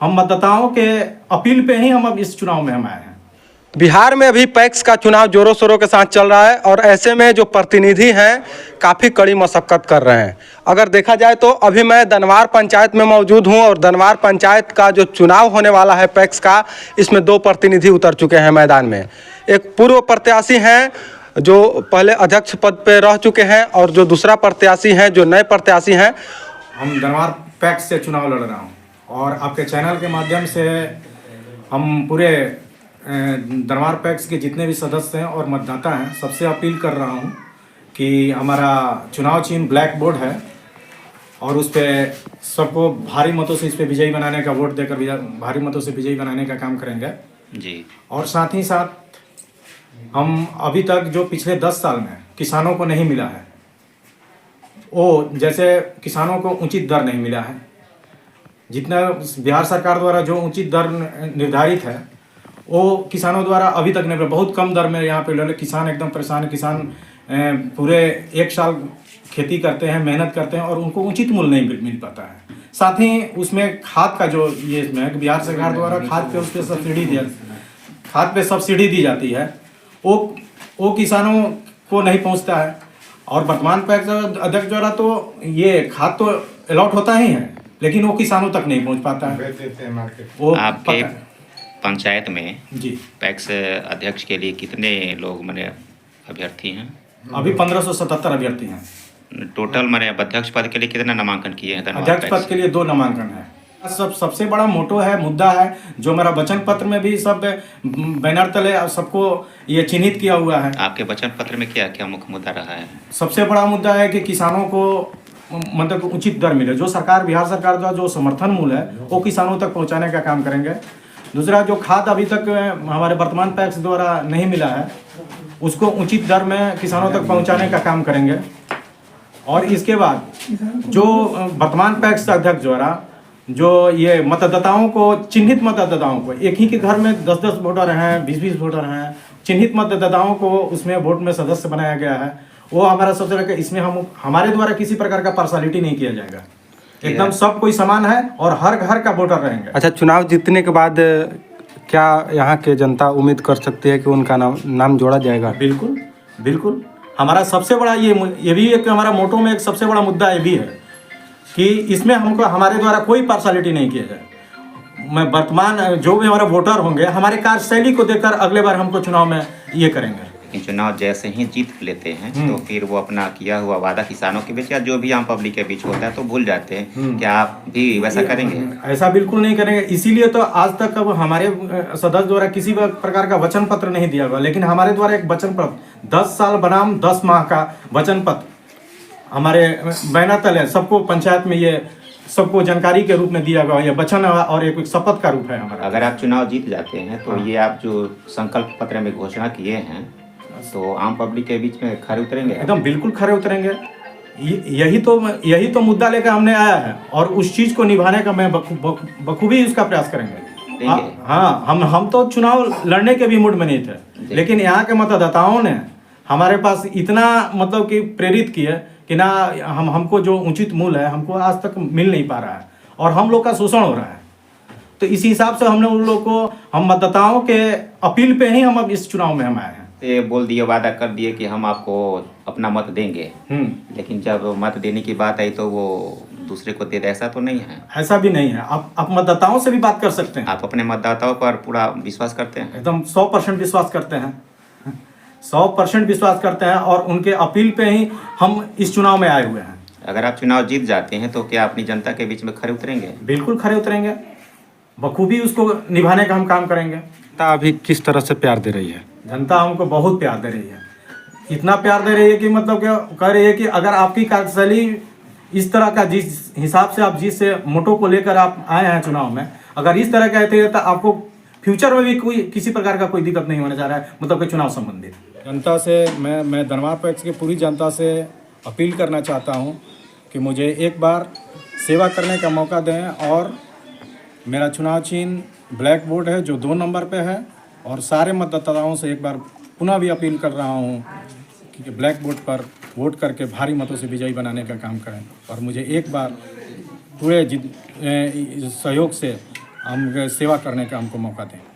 हम मतदाताओं के अपील पे ही हम अब इस चुनाव में हम आए हैं। बिहार में अभी पैक्स का चुनाव जोरों शोरों के साथ चल रहा है और ऐसे में जो प्रतिनिधि हैं काफ़ी कड़ी मशक्कत कर रहे हैं। अगर देखा जाए तो अभी मैं दनवार पंचायत में मौजूद हूं और दनवार पंचायत का जो चुनाव होने वाला है पैक्स का, इसमें 2 प्रतिनिधि उतर चुके हैं मैदान में। एक पूर्व प्रत्याशी हैं जो पहले अध्यक्ष पद पर रह चुके हैं और जो दूसरा प्रत्याशी हैं जो नए प्रत्याशी हैं। हम दनवार पैक्स से चुनाव लड़ रहा हूँ और आपके चैनल के माध्यम से हम पूरे दनवार पैक्स के जितने भी सदस्य हैं और मतदाता हैं सबसे अपील कर रहा हूं कि हमारा चुनाव चिन्ह ब्लैक बोर्ड है और उस पर सबको भारी मतों से इस पर विजयी बनाने का, वोट देकर भारी मतों से विजयी बनाने का काम करेंगे जी। और साथ ही साथ हम अभी तक जो पिछले 10 साल में किसानों को नहीं मिला है, वो जैसे किसानों को उचित दर नहीं मिला है, जितना बिहार सरकार द्वारा जो उचित दर निर्धारित है वो किसानों द्वारा अभी तक नहीं, बहुत कम दर में यहाँ पे ले किसान एकदम परेशान। किसान पूरे 1 साल खेती करते हैं, मेहनत करते हैं और उनको उचित मूल्य नहीं मिल पाता है। साथ ही उसमें खाद का जो ये इसमें बिहार सरकार द्वारा खाद पे उस पर सब्सिडी दी जाती है, वो किसानों को नहीं पहुँचता है। और वर्तमान पैक्स अध्यक्ष द्वारा तो ये खाद तो अलॉट होता ही है लेकिन वो किसानों तक नहीं पहुँच पाता है। वो आपके पंचायत में जी पैक्स अध्यक्ष के लिए कितने लोग माने अभ्यर्थी हैं? अभी 1577 अभ्यर्थी हैं टोटल। माने अध्यक्ष पद के लिए कितना नामांकन किए हैं? अध्यक्ष पद के लिए 2 नामांकन है। सबसे बड़ा मोटो है, मुद्दा है जो हमारा वचन पत्र में भी सब बैनर तले सबको ये चिन्हित किया हुआ है। आपके वचन पत्र में क्या क्या मुख्य मुद्दा रहा है? सबसे बड़ा मुद्दा है कि किसानों को मतलब उचित दर मिले, जो सरकार बिहार सरकार द्वारा जो समर्थन मूल्य है वो किसानों तक पहुँचाने का काम करेंगे। दूसरा, जो खाद अभी तक हमारे वर्तमान पैक्स द्वारा नहीं मिला है उसको उचित दर में किसानों तक पहुंचाने का काम करेंगे। और इसके बाद जो वर्तमान पैक्स अध्यक्ष द्वारा जो ये मतदाताओं को, चिन्हित मतदाताओं को, एक ही के घर में 10-10 वोटर हैं, 20-20 वोटर हैं, चिन्हित मतदाताओं को उसमें वोट में सदस्य बनाया गया है। वो हमारा सबसे बड़ा, इसमें हमारे द्वारा किसी प्रकार का पार्शलिटी नहीं किया जाएगा, एकदम सब कोई समान है और हर घर का वोटर रहेंगे। अच्छा, चुनाव जीतने के बाद क्या यहाँ के जनता उम्मीद कर सकती है कि उनका नाम जोड़ा जाएगा? बिल्कुल बिल्कुल। हमारा सबसे बड़ा ये भी एक हमारा मोटो में एक सबसे बड़ा मुद्दा ये भी है कि इसमें हमको हमारे द्वारा कोई पार्शलिटी नहीं किया जाए। मैं वर्तमान जो भी हमारे वोटर होंगे हमारे कार्यशैली को देखकर अगले बार हमको चुनाव में ये करेंगे। चुनाव जैसे ही जीत लेते हैं तो फिर वो अपना किया हुआ वादा किसानों के बीच या जो भी आम पब्लिक के बीच होता है तो भूल जाते हैं। क्या आप भी वैसा करेंगे? ऐसा बिल्कुल नहीं करेंगे। इसीलिए तो आज तक अब हमारे सदस्य द्वारा किसी प्रकार का वचन पत्र नहीं दिया हुआ, लेकिन हमारे द्वारा एक वचन पत्र 10 साल बनाम 10 माह का वचन पत्र हमारे बैनर तले सबको पंचायत में ये सबको जानकारी के रूप में दिया गया। ये वचन और एक शपथ का रूप है हमारा। अगर आप चुनाव जीत जाते हैं तो ये आप जो संकल्प पत्र में घोषणा किए हैं तो आम पब्लिक के बीच में खरे उतरेंगे? एकदम बिल्कुल खरे उतरेंगे। यही तो मुद्दा लेकर हमने आया है और उस चीज को निभाने का मैं बखूबी उसका प्रयास करेंगे। हाँ, हम तो चुनाव लड़ने के भी मूड में नहीं थे, लेकिन यहाँ के मतदाताओं ने हमारे पास इतना मतलब कि प्रेरित किया कि ना हमको जो उचित मूल्य है हमको आज तक मिल नहीं पा रहा है और हम लोग का शोषण हो रहा है। तो इसी हिसाब से हमने उन लोग को, हम मतदाताओं के अपील पे ही हम अब इस चुनाव में हम आए हैं। ये बोल दिए, वादा कर दिए कि हम आपको अपना मत देंगे, लेकिन जब मत देने की बात आई तो वो दूसरे को दे दे, ऐसा तो नहीं है? ऐसा भी नहीं है। आप मतदाताओं से भी बात कर सकते हैं। आप अपने मतदाताओं पर पूरा विश्वास करते हैं? एकदम 100% विश्वास करते हैं, 100% विश्वास करते हैं और उनके अपील पे ही हम इस चुनाव में आए हुए हैं। अगर आप चुनाव जीत जाते हैं तो क्या अपनी जनता के बीच में खरे उतरेंगे? बिल्कुल खरे उतरेंगे, बखूबी उसको निभाने का हम काम करेंगे। जनता अभी किस तरह से प्यार दे रही है? जनता हमको बहुत प्यार दे रही है, इतना प्यार दे रही है कि मतलब क्या कह रही है कि अगर आपकी कार्यशैली इस तरह का, जिस हिसाब से आप जिस मोटो को लेकर आप आए हैं चुनाव में, अगर इस तरह कहते हैं तो आपको फ्यूचर में भी कोई किसी प्रकार का कोई दिक्कत नहीं होने जा रहा है, मतलब कि चुनाव संबंधित। जनता से मैं दनवार पैक्स की पूरी जनता से अपील करना चाहता हूँ कि मुझे एक बार सेवा करने का मौका दें और मेरा चुनाव चिन्ह ब्लैक बोर्ड है जो 2 नंबर पे है और सारे मतदाताओं से एक बार पुनः भी अपील कर रहा हूँ कि ब्लैक बोर्ड पर वोट करके भारी मतों से विजयी बनाने का काम करें और मुझे एक बार पूरे सहयोग से हम सेवा करने का हमको मौका दें।